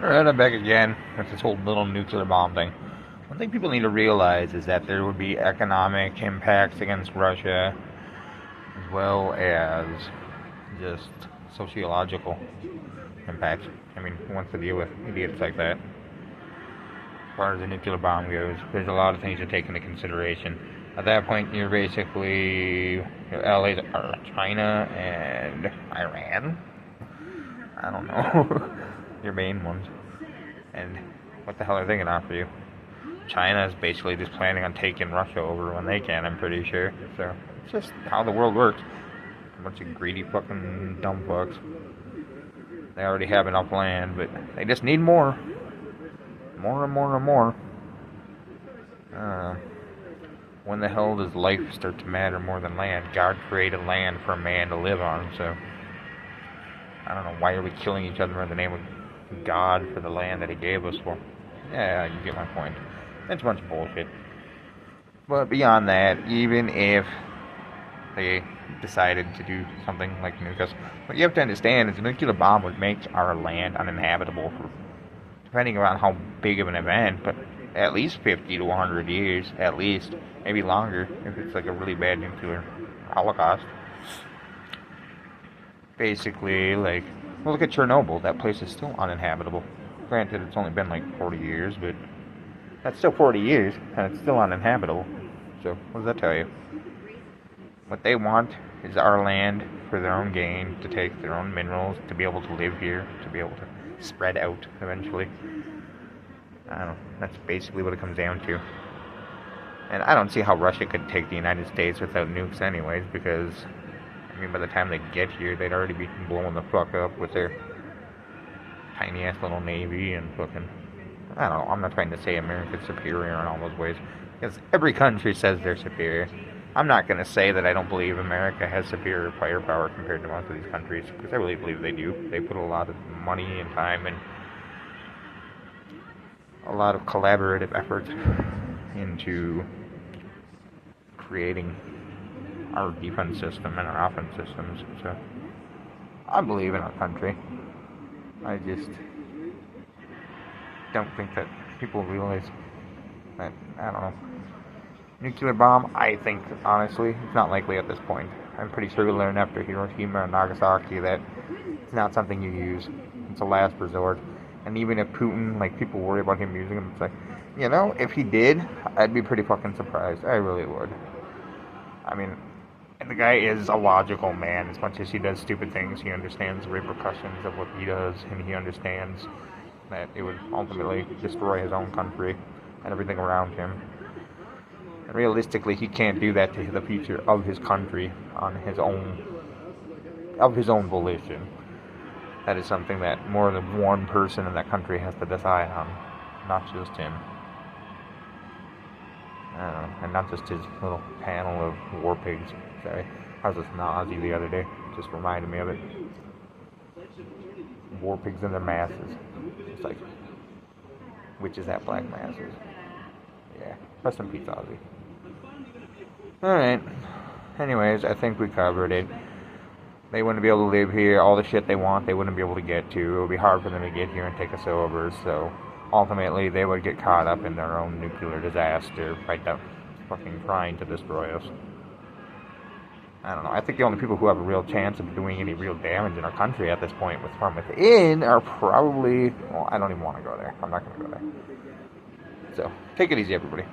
Alright, I'm back again with this whole little nuclear bomb thing. One thing people need to realize is that there would be economic impacts against Russia, as well as just sociological impacts. I mean, who wants to deal with idiots like that? As far as the nuclear bomb goes, there's a lot of things to take into consideration. At that point, you're basically your allies are China and Iran. I don't know. Your main ones. And what the hell are they gonna offer you? China is basically just planning on taking Russia over when they can, I'm pretty sure. So, it's just how the world works. A bunch of greedy fucking dumb fucks. They already have enough land, but they just need more. More and more and more. When the hell does life start to matter more than land? God created land for a man to live on, so I don't know, why are we killing each other in the name of God for the land that he gave us for? Yeah, you get my point. That's a bunch of bullshit. But beyond that, even if they decided to do something like nuke us, what you have to understand is a nuclear bomb would make our land uninhabitable for, depending on how big of an event, but at least 50 to 100 years, at least. Maybe longer, if it's like a really bad nuclear holocaust. Basically, like, well, look at Chernobyl. That place is still uninhabitable. Granted, it's only been like 40 years, but that's still 40 years, and it's still uninhabitable. So, what does that tell you? What they want is our land for their own gain, to take their own minerals, to be able to live here, to be able to spread out eventually. I don't know. That's basically what it comes down to. And I don't see how Russia could take the United States without nukes anyways, because I mean, by the time they get here, they'd already be blowing the fuck up with their tiny ass little navy and fucking. I don't know. I'm not trying to say America's superior in all those ways, because every country says they're superior. I'm not going to say that I don't believe America has superior firepower compared to most of these countries, because I really believe they do. They put a lot of money and time and a lot of collaborative effort into creating our defense system and our offense systems. So I believe in our country. I just don't think that people realize that, I don't know. Nuclear bomb, I think, honestly, it's not likely at this point. I'm pretty sure we learned after Hiroshima and Nagasaki that it's not something you use. It's a last resort. And even if Putin, like, people worry about him using them, it's like, you know, if he did, I'd be pretty fucking surprised. I really would. I mean, the guy is a logical man. As much as he does stupid things, he understands the repercussions of what he does, and he understands that it would ultimately destroy his own country and everything around him. And realistically, he can't do that to the future of his country on his own volition. That is something that more than one person in that country has to decide on, not just him. And not just his little panel of war pigs. Sorry, I was listening to Ozzy the other day. Just reminded me of it. War pigs and their masses. It's like, witches at black masses. Yeah, rest in peace, Ozzy. Alright. Anyways, I think we covered it. They wouldn't be able to live here. All the shit they want, they wouldn't be able to get to. It would be hard for them to get here and take us over, so ultimately they would get caught up in their own nuclear disaster, right up fucking trying to destroy us. I don't know. I think the only people who have a real chance of doing any real damage in our country at this point from within are probably, well, I don't even want to go there. I'm not going to go there. So, take it easy, everybody.